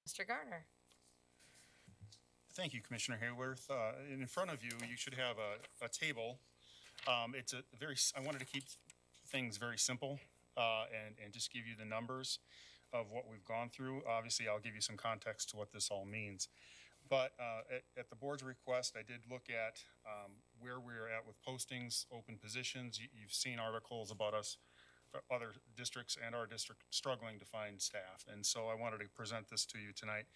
Mr. Garner. Thank you, Commissioner Hayworth. In front of you, you should have a table. It's a very, I wanted to keep things very simple and just give you the numbers of what we've gone through. Obviously, I'll give you some context to what this all means. But at the board's request, I did look at where we're at with postings, open positions. You've seen articles about us, other districts and our district struggling to find staff. And so I wanted to present this to you tonight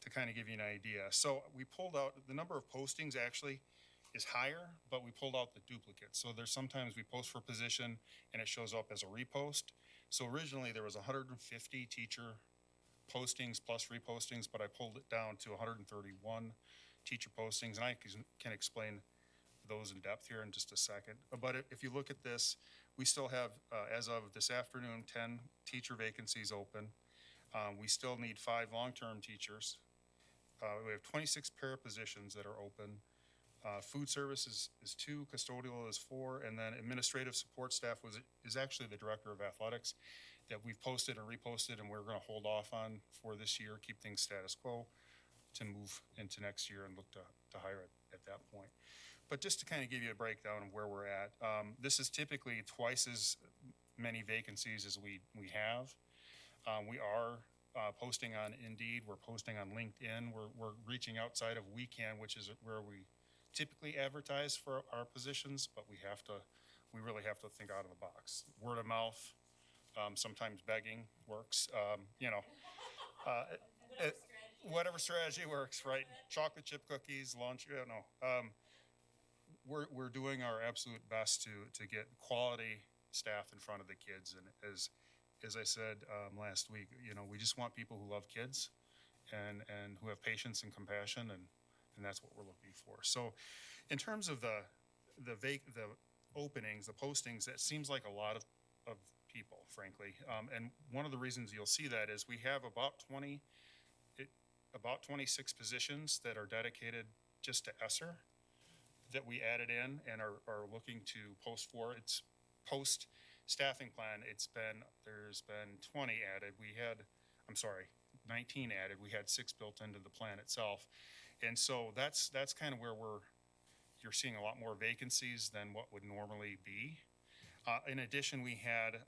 to kind of give you an idea. So we pulled out, the number of postings actually is higher, but we pulled out the duplicates. So there's sometimes we post for a position and it shows up as a repost. So originally there was 150 teacher postings plus repostings, but I pulled it down to 131 teacher postings, and I can explain those in depth here in just a second. But if you look at this, we still have, as of this afternoon, 10 teacher vacancies open. We still need 5 long-term teachers. We have 26 para positions that are open. Food service is 2, custodial is 4, and then administrative support staff is actually the director of athletics that we've posted and reposted, and we're going to hold off on for this year, keep things status quo to move into next year and look to hire at that point. But just to kind of give you a breakdown of where we're at, this is typically twice as many vacancies as we have. We are posting on Indeed, we're posting on LinkedIn, we're reaching outside of WeCan, which is where we typically advertise for our positions, but we really have to think out of the box. Word of mouth, sometimes begging works, whatever strategy works, right? Chocolate chip cookies, lunch, we're doing our absolute best to get quality staff in front of the kids. And as I said last week, we just want people who love kids and who have patience and compassion, and that's what we're looking for. So in terms of the openings, the postings, that seems like a lot of people, frankly. And one of the reasons you'll see that is we have about 26 positions that are dedicated just to ESSER that we added in and are looking to post for. It's post staffing plan. There's been 20 added. 19 added. We had 6 built into the plan itself. And so that's kind of where you're seeing a lot more vacancies than what would normally be. In addition, we had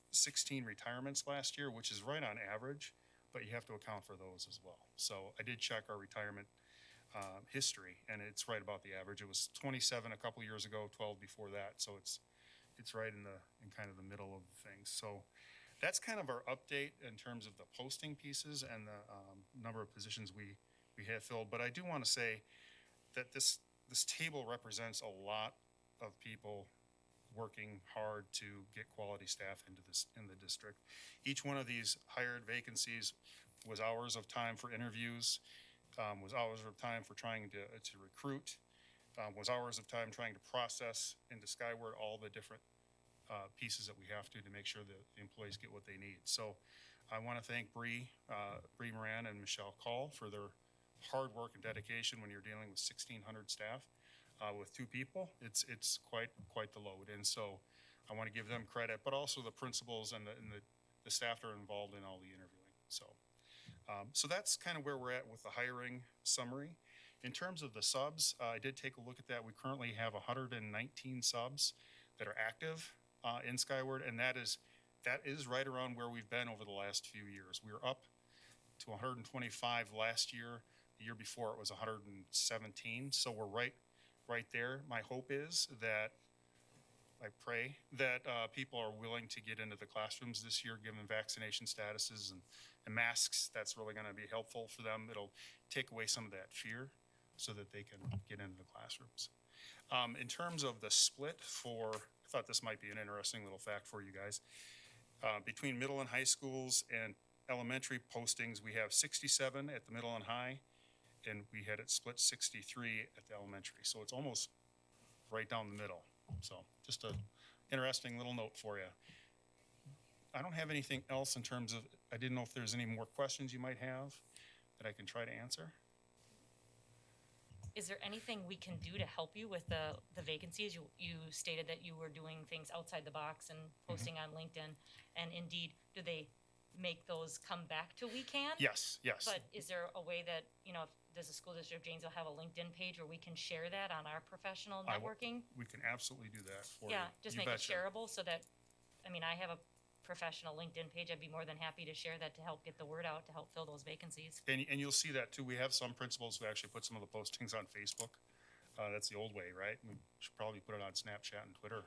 16 retirements last year, which is right on average, but you have to account for those as well. So I did check our retirement history, and it's right about the average. It was 27 a couple years ago, 12 before that. So it's right in kind of the middle of things. So that's kind of our update in terms of the posting pieces and the number of positions we have filled. But I do want to say that this table represents a lot of people working hard to get quality staff in the district. Each one of these hired vacancies was hours of time for interviews, was hours of time for trying to recruit, was hours of time trying to process into Skyward all the different pieces that we have to make sure that the employees get what they need. So I want to thank Bree Moran and Michelle Call for their hard work and dedication when you're dealing with 1,600 staff. With 2 people, it's quite the load. And so I want to give them credit, but also the principals and the staff that are involved in all the interviewing. So that's kind of where we're at with the hiring summary. In terms of the subs, I did take a look at that. We currently have 119 subs that are active in Skyward, and that is right around where we've been over the last few years. We were up to 125 last year. The year before it was 117. So we're right there. My hope is that, I pray that people are willing to get into the classrooms this year, given vaccination statuses and masks. That's really going to be helpful for them. It'll take away some of that fear so that they can get into the classrooms. In terms of the split I thought this might be an interesting little fact for you guys. Between middle and high schools and elementary postings, we have 67 at the middle and high, and we had it split 63 at the elementary. So it's almost right down the middle. So just an interesting little note for you. I don't have anything else in terms of, I didn't know if there's any more questions you might have that I can try to answer. Is there anything we can do to help you with the vacancies? You stated that you were doing things outside the box and posting on LinkedIn and Indeed. Do they make those come back to We Can. Yes, yes. But is there a way that, does the school district of Janesville have a LinkedIn page where we can share that on our professional networking? We can absolutely do that for you. Yeah, just You make it betcha. shareable so that, I have a professional LinkedIn page. I'd be more than happy to share that to help get the word out, to help fill those vacancies. And you'll see that too. We have some principals who actually put some of the postings on Facebook. That's the old way, right? We should probably put it on Snapchat and Twitter.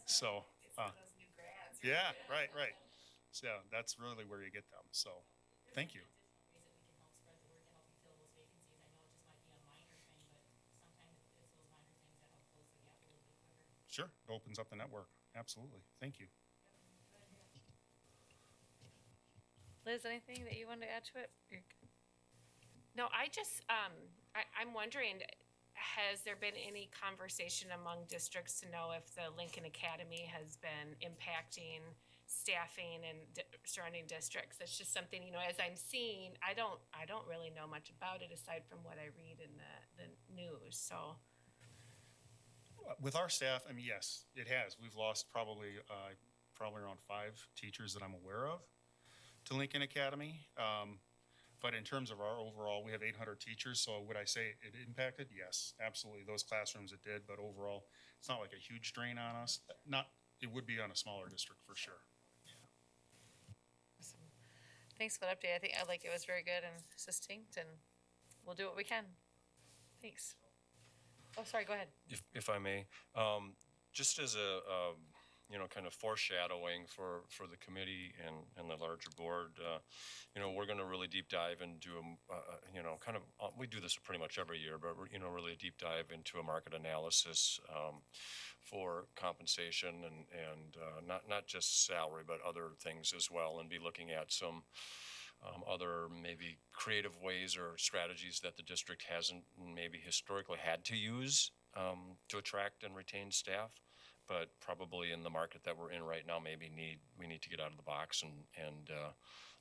So, Those new grads. yeah, right. So that's really where you get them. So, thank you. Ways that we can help spread the word to help you fill those vacancies. I know it just might be a minor thing, but sometimes it's those minor things that help close the gap a little bit quicker. Sure, it opens up the network. Absolutely. Thank you. Liz, anything that you wanted to add to it? No, I'm wondering, has there been any conversation among districts to know if the Lincoln Academy has been impacting staffing and surrounding districts? That's just something, as I'm seeing, I don't really know much about it aside from what I read in the news, so. With our staff, yes, it has. We've lost probably around 5 teachers that I'm aware of to Lincoln Academy. But in terms of our overall, we have 800 teachers. So would I say it impacted? Yes, absolutely. Those classrooms it did, but overall, it's not like a huge drain on us. It would be on a smaller district for sure. Awesome. Thanks for the update. I like it was very good and succinct, and we'll do what we can. Thanks. Oh, sorry, go ahead. If I may, just as a kind of foreshadowing for the committee and the larger board, we're going to really deep dive into we do this pretty much every year, but we're really a deep dive into a market analysis for compensation and not just salary but other things as well, and be looking at some other maybe creative ways or strategies that the district hasn't maybe historically had to use to attract and retain staff, but probably in the market that we're in right now, we need to get out of the box and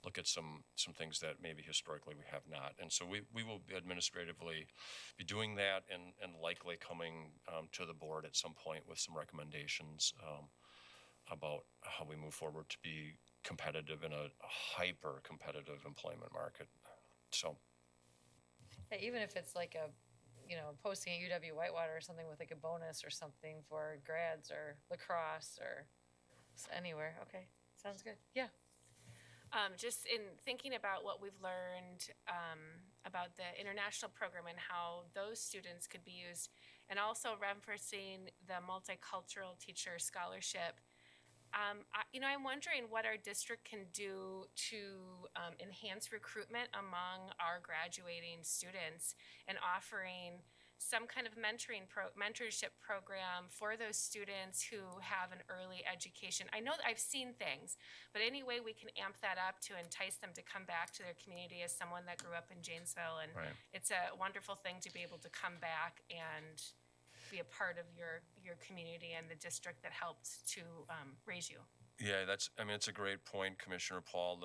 look at some things that maybe historically we have not. And so we will administratively be doing that and likely coming to the board at some point with some recommendations about how we move forward to be competitive in a hyper competitive employment market. So Yeah, even if it's like a, posting at UW Whitewater or something with like a bonus or something for grads or lacrosse or anywhere. Okay, sounds good. Yeah. Just in thinking about what we've learned about the international program and how those students could be used, and also referencing the multicultural teacher scholarship, I'm wondering what our district can do to enhance recruitment among our graduating students and offering some kind of mentorship program for those students who have an early education. I know that I've seen things, but any way we can amp that up to entice them to come back to their community as someone that grew up in Janesville. And Right. It's a wonderful thing to be able to come back and be a part of your community and the district that helped to raise you. yeah, it's a great point, Commissioner Paul.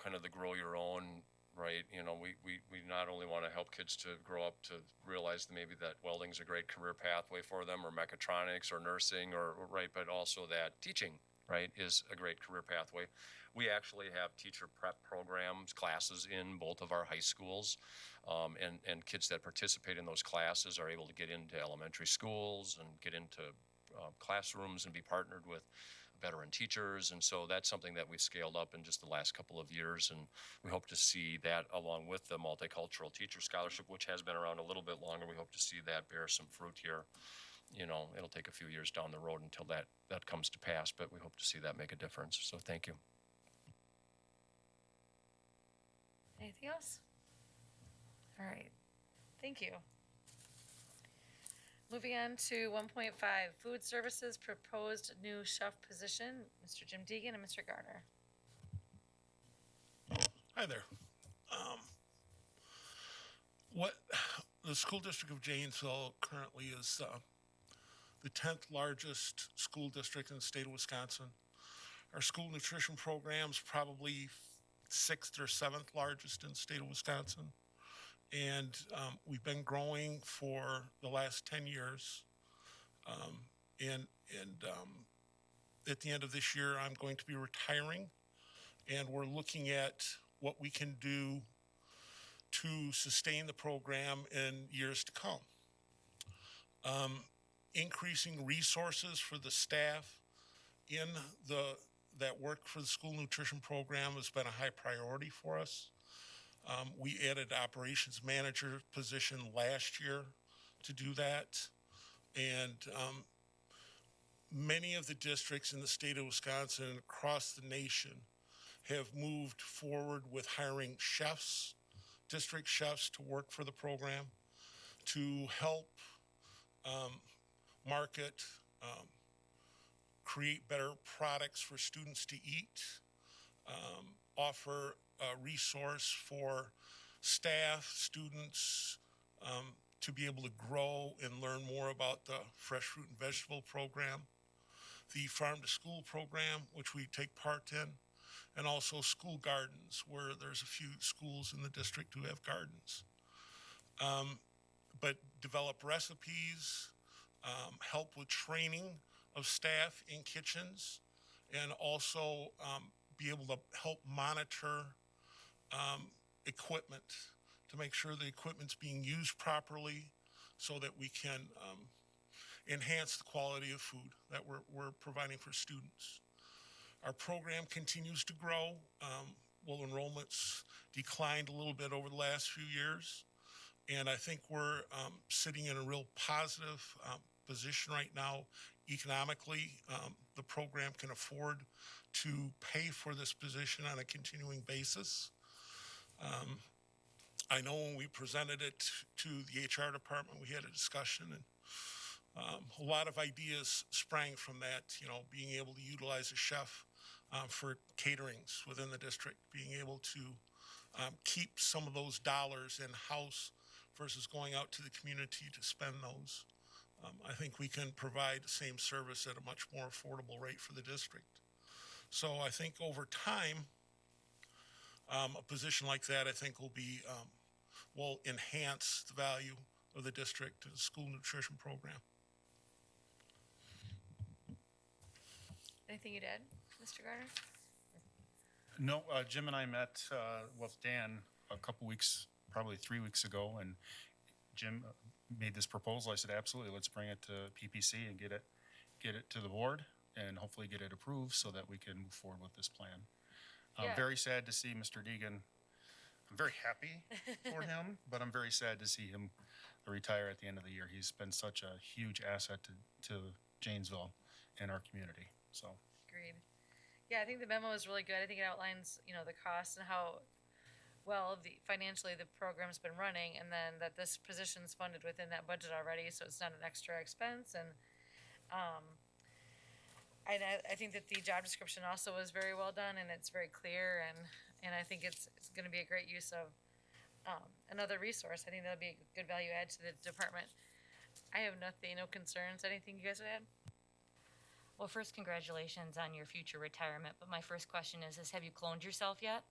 Kind of the grow your own, right? We not only want to help kids to grow up to realize that maybe that welding's a great career pathway for them, or mechatronics or nursing, or right, but also that teaching, right, is a great career pathway. We actually have teacher prep programs, classes in both of our high schools, and kids that participate in those classes are able to get into elementary schools and get into classrooms and be partnered with veteran teachers. And so that's something that we've scaled up in just the last couple of years, and we hope to see that along with the multicultural teacher scholarship, which has been around a little bit longer. We hope to see that bear some fruit here. It'll take a few years down the road until that comes to pass, but we hope to see that make a difference. So thank you. Anything else? All right. Thank you. Moving on to 1.5, food services proposed new chef position, Mr. Jim Deegan and Mr. Garner. Hi there. What the school district of Janesville currently is the 10th largest school district in the state of Wisconsin. Our school nutrition program's probably 6th or 7th largest in the state of Wisconsin. And we've been growing for the last 10 years. And at the end of this year, I'm going to be retiring and we're looking at what we can do to sustain the program in years to come. Increasing resources for the staff in that work for the school nutrition program has been a high priority for us. We added operations manager position last year to do that. And many of the districts in the state of Wisconsin and across the nation have moved forward with hiring chefs, district chefs to work for the program to help market, create better products for students to eat, offer a resource for staff, students to be able to grow and learn more about the fresh fruit and vegetable program, the farm to school program, which we take part in, and also school gardens, where there's a few schools in the district who have gardens. But develop recipes, help with training of staff in kitchens, and also be able to help monitor equipment to make sure the equipment's being used properly so that we can enhance the quality of food that we're providing for students. Our program continues to grow. Enrollments declined a little bit over the last few years, and I think we're sitting in a real positive position right now economically. The program can afford to pay for this position on a continuing basis. I know when we presented it to the HR department, we had a discussion, and a lot of ideas sprang from that, being able to utilize a chef for caterings within the district, being able to keep some of those dollars in-house versus going out to the community to spend those. I think we can provide the same service at a much more affordable rate for the district. So I think over time, a position like that, I think will enhance the value of the district and the school nutrition program. Anything you'd add, Mr. Garner? No, Jim and I met with Dan a couple weeks, probably 3 weeks ago, and Jim made this proposal. I said, absolutely, let's bring it to PPC and get it to the board and hopefully get it approved so that we can move forward with this plan. I'm Yeah. very sad to see Mr. Deegan. I'm very happy for him, but I'm very sad to see him retire at the end of the year. He's been such a huge asset to Janesville and our community, so. Agreed. Yeah, I think the memo is really good. I think it outlines, the costs and how well financially the program's been running, and then that this position's funded within that budget already, so it's not an extra expense. And I think that the job description also was very well done, and it's very clear, and I think it's going to be a great use of another resource. I think that'll be a good value add to the department. I have no concerns. Anything you guys would add? Well, first, congratulations on your future retirement, but my first question is have you cloned yourself yet?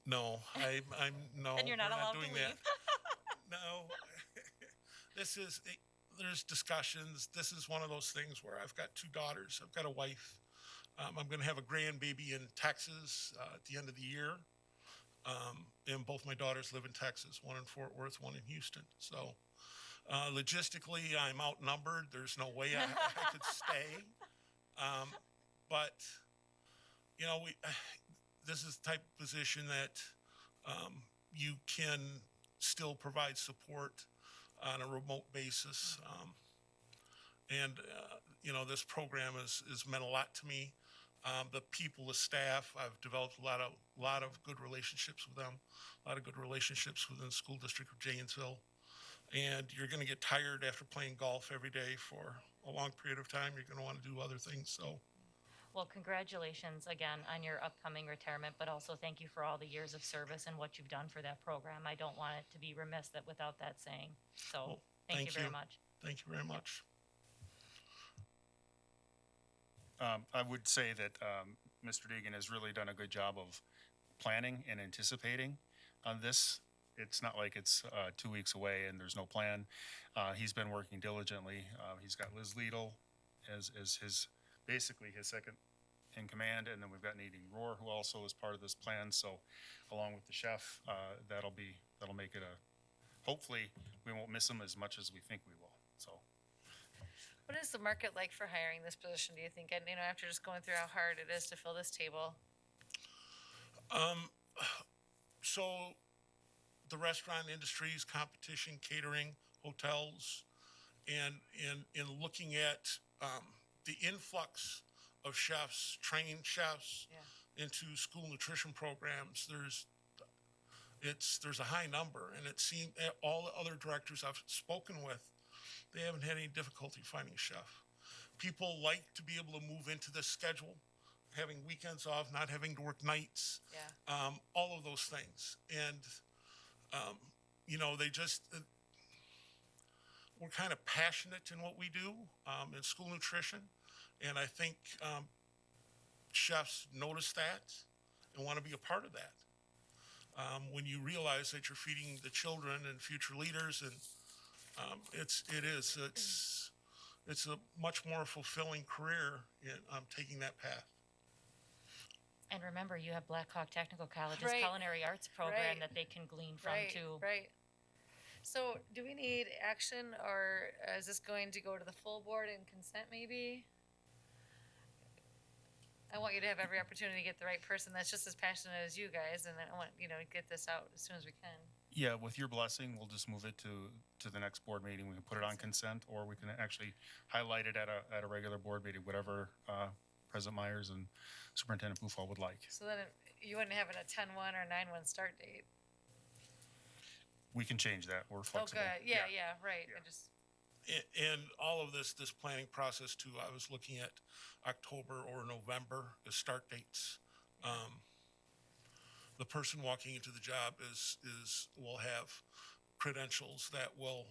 No, I'm no. Then you're not we're allowed doing to leave. That. No, there's discussions. This is one of those things where I've got 2 daughters. I've got a wife. I'm going to have a grandbaby in Texas at the end of the year. And both my daughters live in Texas, one in Fort Worth, one in Houston. So logistically, I'm outnumbered. There's no way I could stay. But, this is the type of position that you can still provide support on a remote basis. This program has meant a lot to me. The people, the staff, I've developed a lot of good relationships with them, a lot of good relationships within the school district of Janesville. And you're going to get tired after playing golf every day for a long period of time. You're going to want to do other things. So. Well, congratulations again on your upcoming retirement, but also thank you for all the years of service and what you've done for that program. I don't want it to be remiss without that saying. So Well, thank you very much. Thank you very much. I would say that Mr. Deegan has really done a good job of planning and anticipating on this. It's not like it's 2 weeks away and there's no plan. He's been working diligently. He's got Liz Liedel as his basically his second in command, and then we've got Nadine Rohr, who also is part of this plan, so along with the chef, that'll make it hopefully, we won't miss them as much as we think we will, so. What is the market like for hiring this position, do you think? And, after just going through how hard it is to fill this table? So the restaurant industries, competition, catering, hotels, and in looking at the influx of chefs, trained chefs Yeah. into school nutrition programs, there's a high number, and it seemed all the other directors I've spoken with, they haven't had any difficulty finding a chef. People like to be able to move into this schedule, having weekends off, not having to work nights. Yeah. All of those things. And, they just, we're kind of passionate in what we do in school nutrition. And I think chefs notice that and want to be a part of that. When you realize that you're feeding the children and future leaders, and it's a much more fulfilling career in taking that path. And remember, you have Blackhawk Technical College's Right. culinary arts program Right. that they can glean from Right, too. right. So do we need action, or is this going to go to the full board and consent maybe? I want you to have every opportunity to get the right person that's just as passionate as you guys, and I want, get this out as soon as we can. Yeah, with your blessing, we'll just move it to the next board meeting. We can put it on consent, or we can actually highlight it at a regular board meeting, whatever President Myers and Superintendent Bufall would like. So then you wouldn't have it a 10-1 or 9-1 start date. We can change that. We're Oh, flexible. good. Yeah, right. Yeah. I just, And all of this planning process too, I was looking at October or November as start dates. The person walking into the job will have credentials that will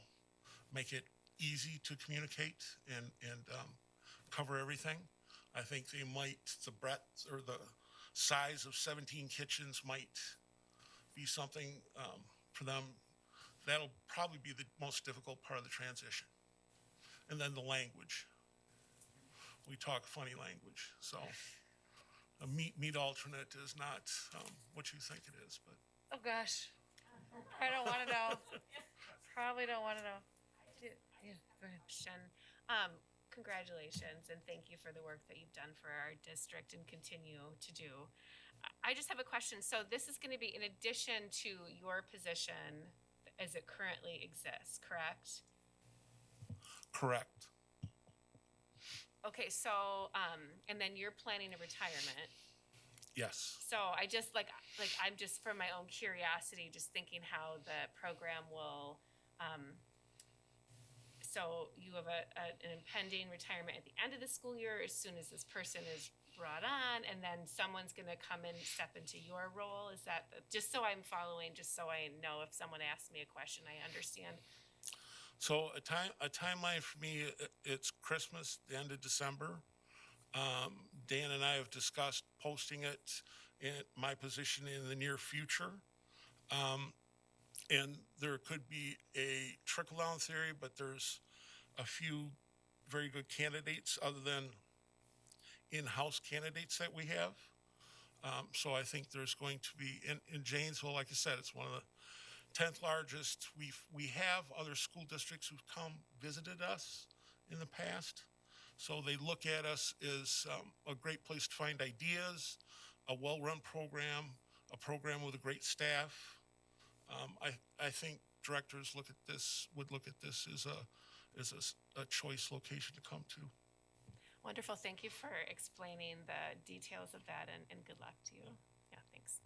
make it easy to communicate and cover everything. I think the breadth or the size of 17 kitchens might be something for them. That'll probably be the most difficult part of the transition. And then the language. We talk funny language, so a meat alternate is not what you think it is, but. oh gosh. I don't want to know. Probably don't want to know. Yeah, go ahead. Question. Congratulations and thank you for the work that you've done for our district and continue to do. I just have a question. So this is going to be in addition to your position as it currently exists, correct? Correct. Okay, so, and then you're planning a retirement. Yes. So I just I'm just for my own curiosity, just thinking how the program will, so you have an impending retirement at the end of the school year as soon as this person is brought on, and then someone's gonna come and step into your role? Is that, just so I'm following, just so I know if someone asks me a question, I understand? So a timeline for me, it's Christmas, the end of December. Dan and I have discussed posting it in my position in the near future. And there could be a trickle-down theory, but there's a few very good candidates other than in-house candidates that we have. So I think there's going to be, in Janesville, like I said, it's one of the 10th largest. We have other school districts who've come visited us in the past. So they look at us as a great place to find ideas, a well-run program, a program with a great staff. I think directors would look at this as a choice location to come to. Wonderful, thank you for explaining the details of that, and good luck to you. Yeah, thanks.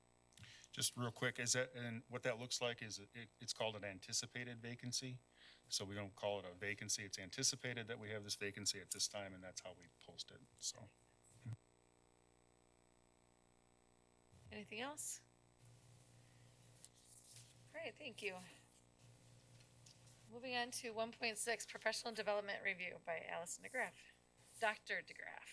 Just real quick, and what that looks like is it's called an anticipated vacancy. So we don't call it a vacancy. It's anticipated that we have this vacancy at this time, and that's how we post it, so. Anything else? All right, thank you. Moving on to 1.6, Professional Development Review by Allison DeGraff. Dr. DeGraff.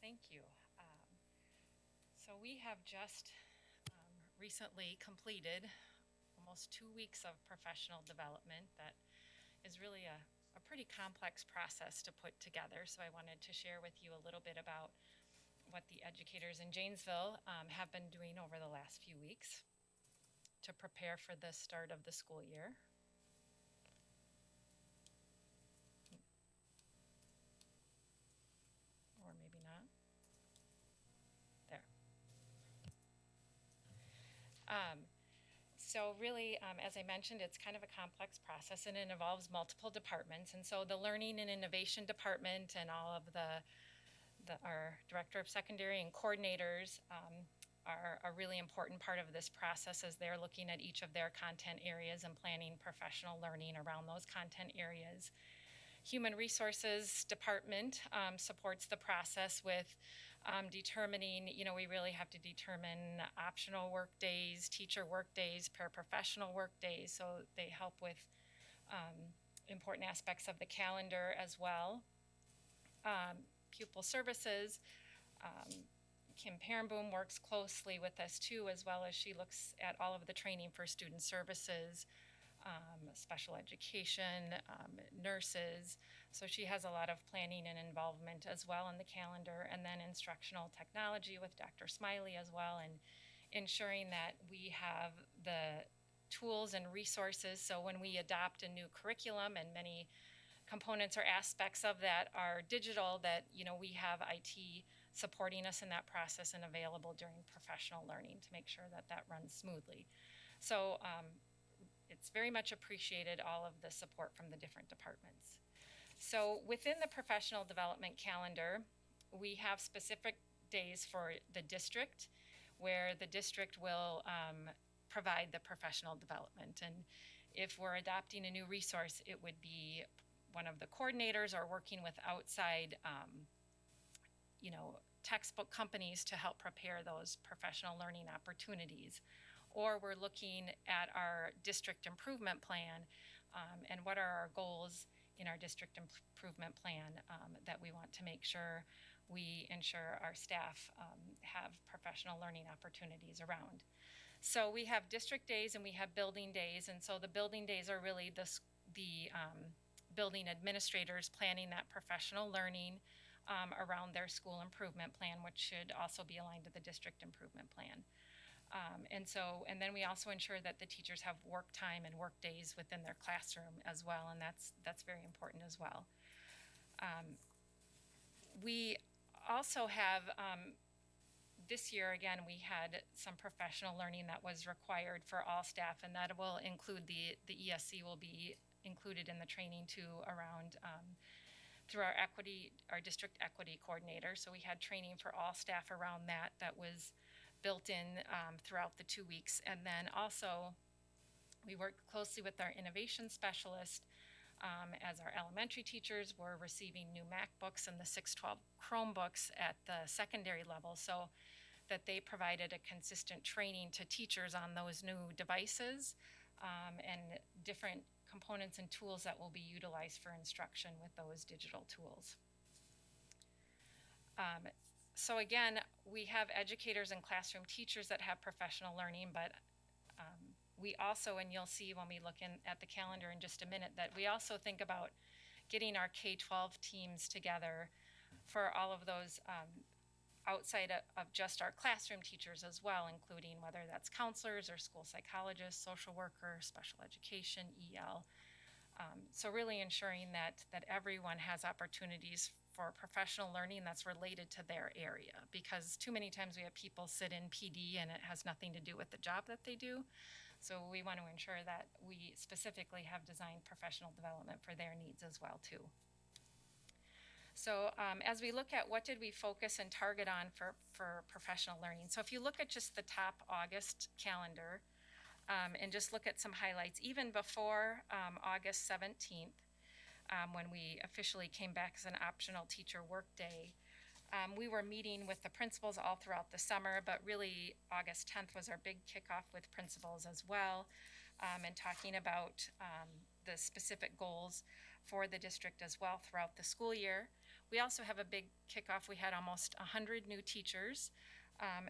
Thank you. So we have just recently completed almost 2 weeks of professional development that is really a pretty complex process to put together. So I wanted to share with you a little bit about what the educators in Janesville have been doing over the last few weeks to prepare for the start of the school year. Or maybe not. There. So really, as I mentioned, it's kind of a complex process and it involves multiple departments. And so the Learning and Innovation Department and all of our Director of Secondary and coordinators are a really important part of this process as they're looking at each of their content areas and planning professional learning around those content areas. Human Resources Department supports the process with determining, we really have to determine optional work days, teacher work days, paraprofessional work days, so they help with important aspects of the calendar as well. Pupil Services, Kim Perenboom works closely with us too, as well as she looks at all of the training for student services, special education, nurses. So she has a lot of planning and involvement as well in the calendar. And then instructional technology with Dr. Smiley as well, and ensuring that we have the tools and resources. So when we adopt a new curriculum, and many components or aspects of that are digital, that we have IT supporting us in that process and available during professional learning to make sure that that runs smoothly. So it's very much appreciated, all of the support from the different departments. So within the professional development calendar, we have specific days for the district where the district will provide the professional development. And if we're adopting a new resource, it would be one of the coordinators or working with outside textbook companies to help prepare those professional learning opportunities. Or we're looking at our district improvement plan and what are our goals in our district improvement plan that we want to make sure we ensure our staff have professional learning opportunities around. So we have district days and we have building days, and so the building days are really the building administrators planning that professional learning around their school improvement plan, which should also be aligned to the district improvement plan. And then we also ensure that the teachers have work time and work days within their classroom as well, and that's very important as well. We also have, this year again, we had some professional learning that was required for all staff, and that will include the ESC will be included in the training too, around through our district equity coordinator. So we had training for all staff around that was built in throughout the 2 weeks. And then also we worked closely with our innovation specialist as our elementary teachers were receiving new MacBooks and the 612 Chromebooks at the secondary level, so that they provided a consistent training to teachers on those new devices and different components and tools that will be utilized for instruction with those digital tools. So again, we have educators and classroom teachers that have professional learning, but we also, and you'll see when we look at the calendar in just a minute, that we also think about getting our K-12 teams together for all of those outside of just our classroom teachers as well, including whether that's counselors or school psychologists, social workers, special education, EL. So really ensuring that everyone has opportunities for professional learning that's related to their area, because too many times we have people sit in PD and it has nothing to do with the job that they do. So we want to ensure that we specifically have designed professional development for their needs as well too. So as we look at what did we focus and target on for professional learning. So if you look at just the top August calendar and just look at some highlights, even before August 17th, when we officially came back as an optional teacher work day, we were meeting with the principals all throughout the summer, but really August 10th was our big kickoff with principals as well, and talking about the specific goals for the district as well throughout the school year. We also have a big kickoff. We had almost 100 new teachers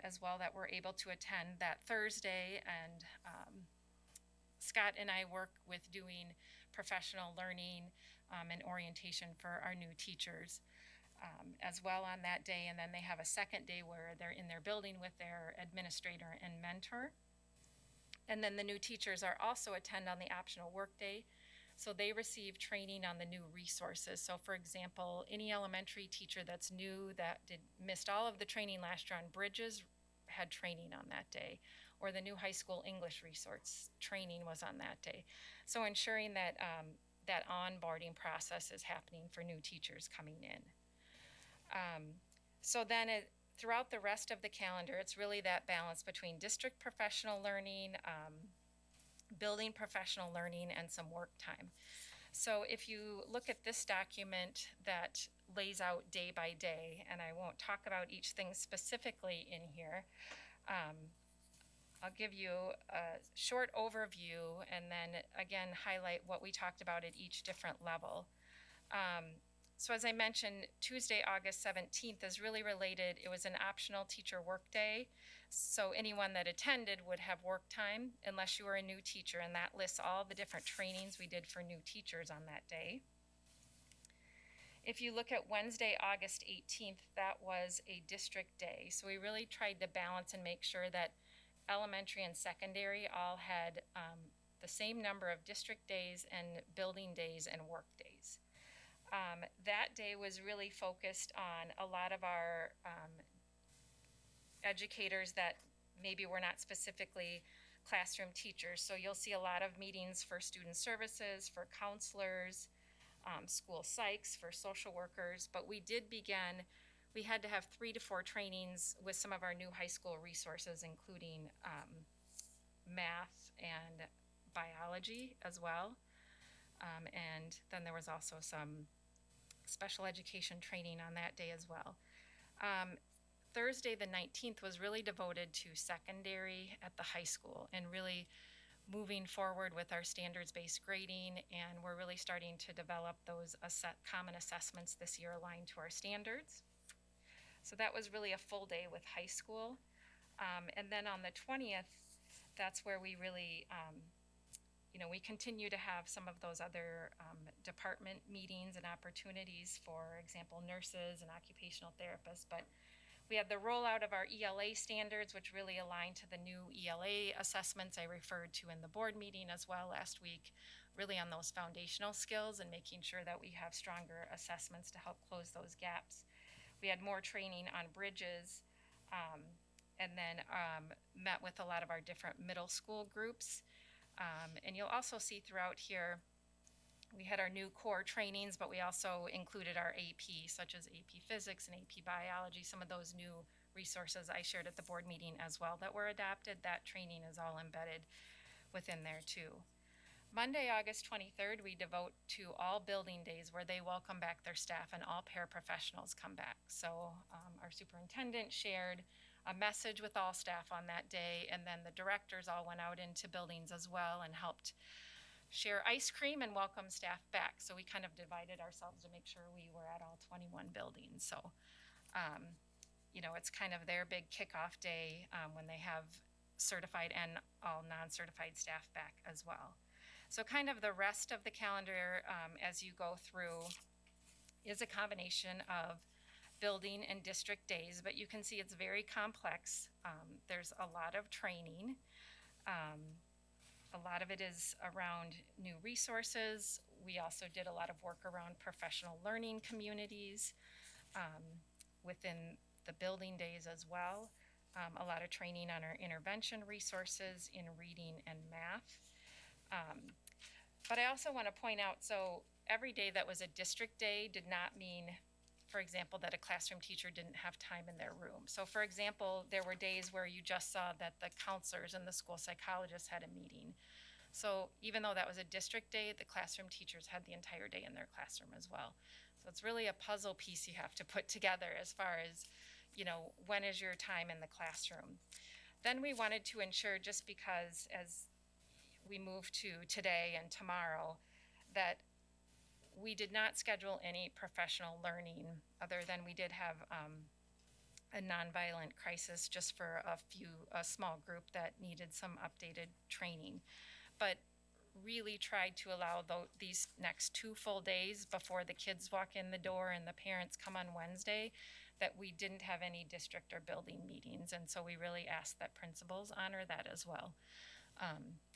as well that were able to attend that Thursday. And Scott and I work with doing professional learning and orientation for our new teachers as well on that day. And then they have a second day where they're in their building with their administrator and mentor. And then the new teachers are also attend on the optional workday. So they receive training on the new resources. So for example, any elementary teacher that's new that missed all of the training last year on bridges had training on that day, or the new high school English resource training was on that day. So ensuring that that onboarding process is happening for new teachers coming in. So then throughout the rest of the calendar, it's really that balance between district professional learning, building professional learning, and some work time. So if you look at this document that lays out day by day, and I won't talk about each thing specifically in here, I'll give you a short overview and then again highlight what we talked about at each different level. So as I mentioned, Tuesday, August 17th is really related. It was an optional teacher workday. So anyone that attended would have work time unless you were a new teacher, and that lists all the different trainings we did for new teachers on that day. If you look at Wednesday, August 18th, that was a district day. So we really tried to balance and make sure that elementary and secondary all had the same number of district days and building days and work days. That day was really focused on a lot of our educators that maybe were not specifically classroom teachers. So you'll see a lot of meetings for student services, for counselors, school psychs, for social workers. But we had to have 3 to 4 trainings with some of our new high school resources, including math and biology as well. And then there was also some special education training on that day as well. Thursday the 19th was really devoted to secondary at the high school and really moving forward with our standards-based grading, and we're really starting to develop those common assessments this year aligned to our standards. So that was really a full day with high school. And then on the 20th, that's where we really we continue to have some of those other department meetings and opportunities, for example, nurses and occupational therapists. But we had the rollout of our ELA standards, which really aligned to the new ELA assessments I referred to in the board meeting as well last week, really on those foundational skills and making sure that we have stronger assessments to help close those gaps. We had more training on bridges, and then met with a lot of our different middle school groups. And you'll also see throughout here, we had our new core trainings, but we also included our AP, such as AP Physics and AP Biology, some of those new resources I shared at the board meeting as well that were adapted. That training is all embedded within there too. Monday, August 23rd, we devote to all building days where they welcome back their staff and all paraprofessionals come back. So our superintendent shared a message with all staff on that day, and then the directors all went out into buildings as well and helped share ice cream and welcome staff back. So we kind of divided ourselves to make sure we were at all 21 buildings. So, it's kind of their big kickoff day when they have certified and all non-certified staff back as well. So kind of the rest of the calendar as you go through is a combination of building and district days, but you can see it's very complex. There's a lot of training. A lot of it is around new resources. We also did a lot of work around professional learning communities within the building days as well. A lot of training on our intervention resources in reading and math. But I also want to point out, so every day that was a district day did not mean, for example, that a classroom teacher didn't have time in their room. So for example, there were days where you just saw that the counselors and the school psychologists had a meeting. So even though that was a district day, the classroom teachers had the entire day in their classroom as well. So it's really a puzzle piece you have to put together as far as, when is your time in the classroom? Then we wanted to ensure, just because as we move to today and tomorrow, that we did not schedule any professional learning other than we did have a nonviolent crisis just for a small group that needed some updated training. But really tried to allow these next 2 full days before the kids walk in the door and the parents come on Wednesday, that we didn't have any district or building meetings. And so we really asked that principals honor that as well.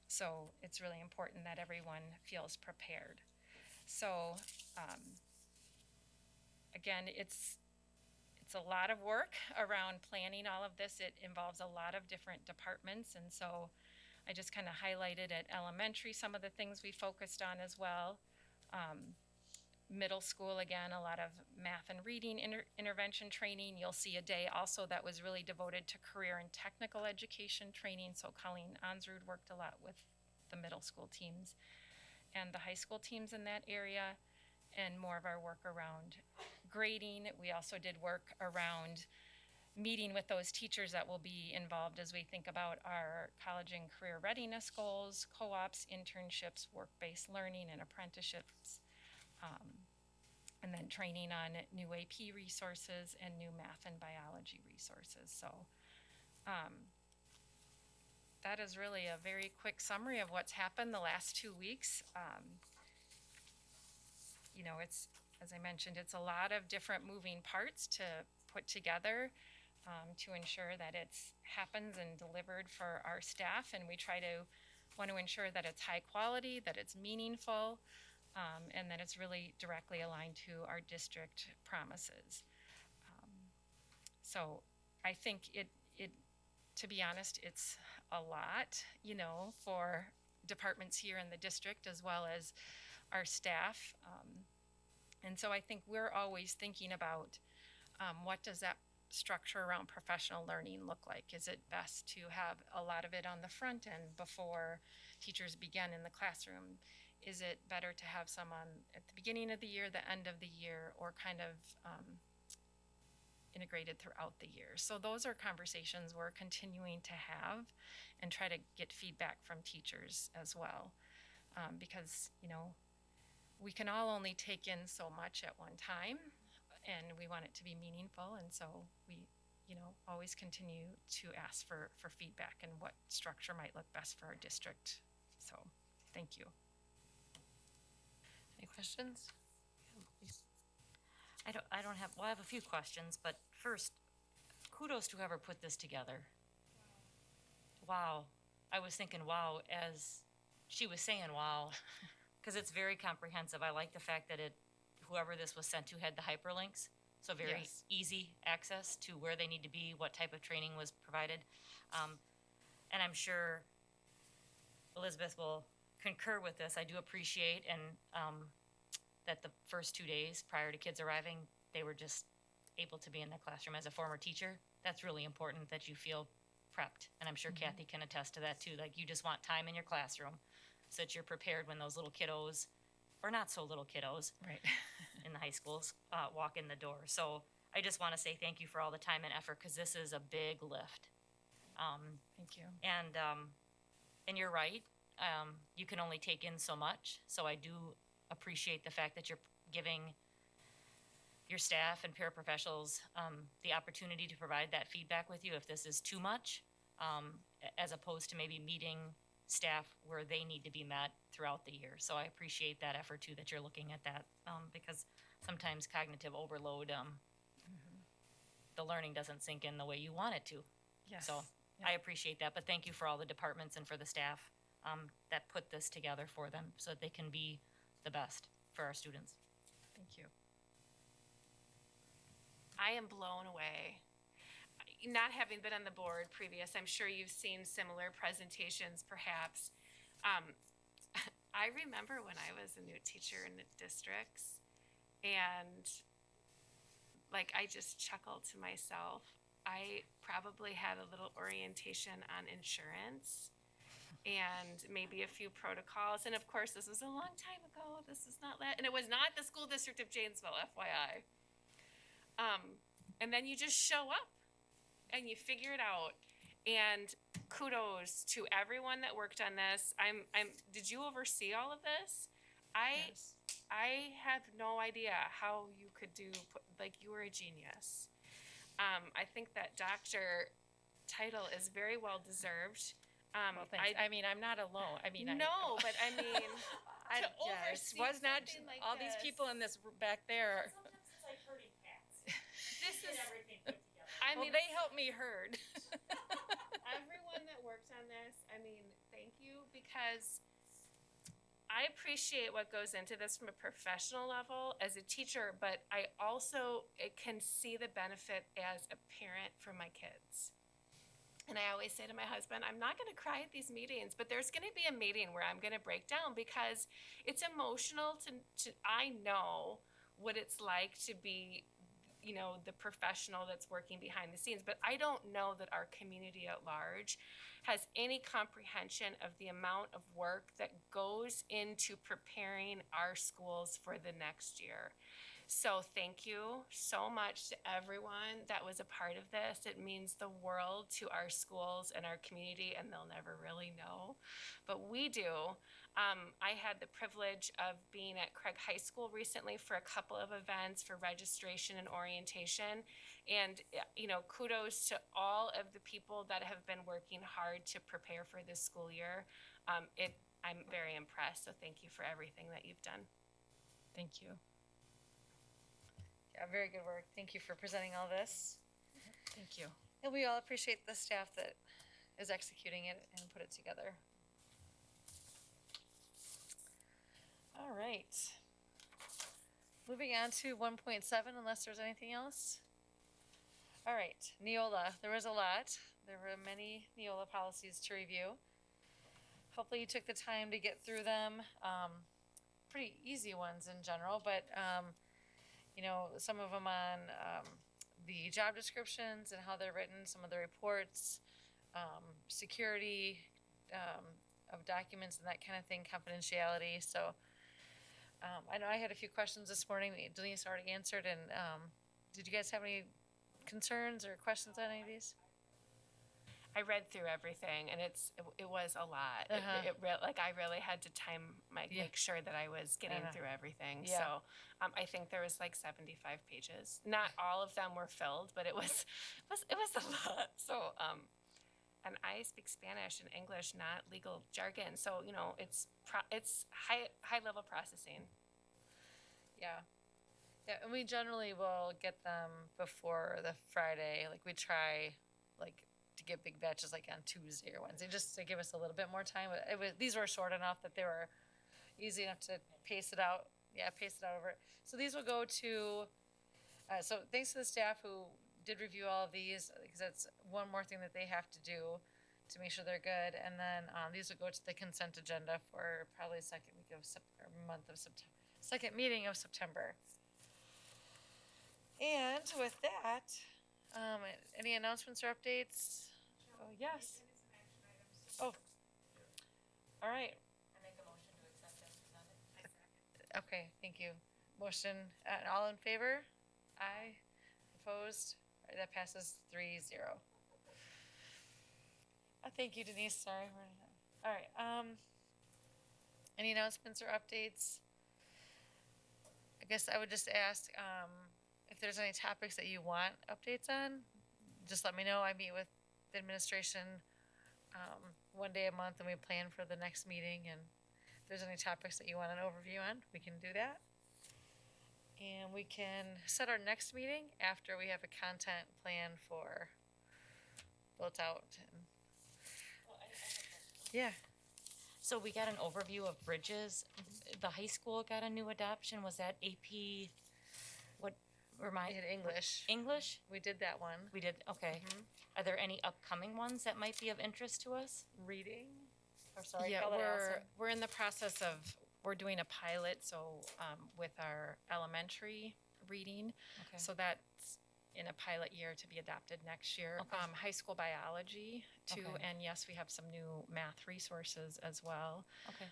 So it's really important that everyone feels prepared. So again, it's a lot of work around planning all of this. It involves a lot of different departments, and so I just kind of highlighted at elementary some of the things we focused on as well. Middle school, again, a lot of math and reading intervention training. You'll see a day also that was really devoted to career and technical education training. So Colleen Onsrud worked a lot with the middle school teams and the high school teams in that area, and more of our work around grading. We also did work around meeting with those teachers that will be involved as we think about our college and career readiness goals, co-ops, internships, work-based learning, and apprenticeships, and then training on new AP resources and new math and biology resources. So that is really a very quick summary of what's happened the last 2 weeks. You know, it's, as I mentioned, it's a lot of different moving parts to put together to ensure that it happens and delivered for our staff, and we want to ensure that it's high quality, that it's meaningful, and that it's really directly aligned to our district promises. So I think to be honest, it's a lot, you know, for departments here in the district as well as our staff. And so I think we're always thinking about what does that structure around professional learning look like? Is it best to have a lot of it on the front end before teachers begin in the classroom? Is it better to have some at the beginning of the year, the end of the year, or kind of integrated throughout the year? So those are conversations we're continuing to have and try to get feedback from teachers as well. Because, you know, we can all only take in so much at one time, and we want it to be meaningful, and so we, you know, always continue to ask for feedback and what structure might look best for our district. So, thank you. Any questions? I don't have, well, I have a few questions, but first, kudos to whoever put this together. Wow. I was thinking wow as she was saying wow, because it's very comprehensive. I like the fact that whoever this was sent to had the hyperlinks, so very Yes. easy access to where they need to be, what type of training was provided. And I'm sure Elizabeth will concur with this. I do appreciate that the first 2 days prior to kids arriving, they were just able to be in the classroom. As a former teacher, that's really important that you feel prepped. And I'm sure Kathy can attest to that too. Like, you just want time in your classroom so that you're prepared when those little kiddos, or not so little kiddos, Right. in the high schools, walk in the door. So I just want to say thank you for all the time and effort, because this is a big lift. Thank you. And you're right. You can only take in so much. So I do appreciate the fact that you're giving your staff and paraprofessionals the opportunity to provide that feedback with you if this is too much, as opposed to maybe meeting staff where they need to be met throughout the year. So I appreciate that effort too, that you're looking at that, because sometimes cognitive overload, the learning doesn't sink in the way you want it to. Yes. So I appreciate that, but thank you for all the departments and for the staff that put this together for them so that they can be the best for our students. Thank you. I am blown away. Not having been on the board previous, I'm sure you've seen similar presentations perhaps. I remember when I was a new teacher in the districts, and like, I just chuckled to myself. I probably had a little orientation on insurance and maybe a few protocols. And of course, this was a long time ago. This is not and it was not the school district of Janesville, FYI. And then you just show up and you figure it out. And kudos to everyone that worked on this. Did you oversee all of this? Yes. I have no idea how you could like, you were a genius. I think that doctor title is very well deserved. Well, thanks. I mean, I'm not alone. I mean, No, but I mean, I, to yeah, it oversee was not something like all these this. people in this back there. Sometimes it's like herding cats. This Get is, everything put together. I Well, mean, they helped me herd. everyone that worked on this, I mean, thank you, because I appreciate what goes into this from a professional level as a teacher, but I also can see the benefit as a parent for my kids. And I always say to my husband, I'm not going to cry at these meetings, but there's going to be a meeting where I'm going to break down because it's emotional I know what it's like to be, you know, the professional that's working behind the scenes, but I don't know that our community at large has any comprehension of the amount of work that goes into preparing our schools for the next year. So thank you so much to everyone that was a part of this. It means the world to our schools and our community, and they'll never really know, but we do. I had the privilege of being at Craig High School recently for a couple of events for registration and orientation. And, you know, kudos to all of the people that have been working hard to prepare for this school year. I'm very impressed, so thank you for everything that you've done. Thank you. Yeah, very good work. Thank you for presenting all this. Thank you. And we all appreciate the staff that is executing it and put it together. All right. Moving on to 1.7, unless there's anything else. All right, Neola. There was a lot. There were many Neola policies to review. Hopefully you took the time to get through them. Pretty easy ones in general, but you know, some of them on the job descriptions and how they're written, some of the reports, security of documents and that kind of thing, confidentiality. So I know I had a few questions this morning. Denise already answered. And did you guys have any concerns or questions on any of these? I read through everything, and it was a lot. Uh-huh. Like I really had to make sure that I was getting Uh-huh. through everything. Yeah. So I think there was like 75 pages. Not all of them were filled, but it was a lot. So and I speak Spanish and English, not legal jargon. So you know it's high level processing. Yeah. Yeah, and we generally will get them before the Friday. Like we try, like, to get big batches like on Tuesday or Wednesday, just to give us a little bit more time. But these were short enough that they were easy enough to pace it out. Yeah, pace it out over. So these will go to. So thanks to the staff who did review all of these, because that's one more thing that they have to do to make sure they're good. And then these will go to the consent agenda for probably second meeting of September. And with that, any announcements or updates? Oh, yes. Oh. All right. I make a motion to accept as presented. Okay, thank you. Motion, all in favor? Aye. Opposed? All right, that passes 3-0. Thank you, Denise. Sorry. All right. Any announcements or updates? I guess I would just ask if there's any topics that you want updates on. Just let me know. I meet with the administration one day a month, and we plan for the next meeting. And if there's any topics that you want an overview on, we can do that. And we can set our next meeting after we have a content plan for built out. And yeah. So we got an overview of bridges. The high school got a new adoption. Was that AP? What? We had English. English? We did that one. We did. Okay. Are there any upcoming ones that might be of interest to us? Reading. Or sorry, Yeah, call it Allison. we're in the process of, we're doing a pilot, so with our elementary reading. Okay. So that's in a pilot year to be adopted next year. Okay. High school biology too, Okay. and yes, we have some new math resources as well. Okay.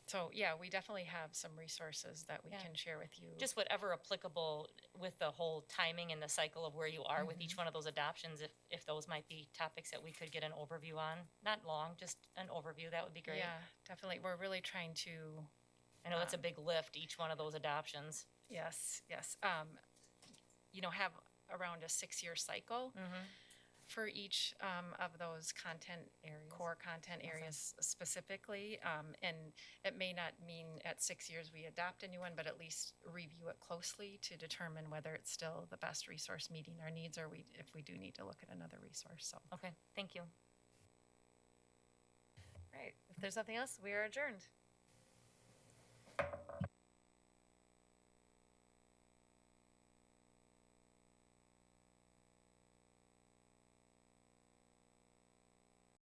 So yeah, we definitely have some resources that we Yeah. can share with you. Just whatever applicable with the whole timing and the cycle of where you are with each one of those adoptions, if those might be topics that we could get an overview on. Not long, just an overview, that would be great. Yeah, definitely. We're really trying to I know it's a big lift, each one of those adoptions. Yes, yes. You know, have around a 6-year cycle for each of those content areas, core content areas specifically. And it may not mean at 6 years we adopt a new one, but at least review it closely to determine whether it's still the best resource meeting our needs, or if we do need to look at another resource. So. Okay, thank you. Right, if there's nothing else, we are adjourned.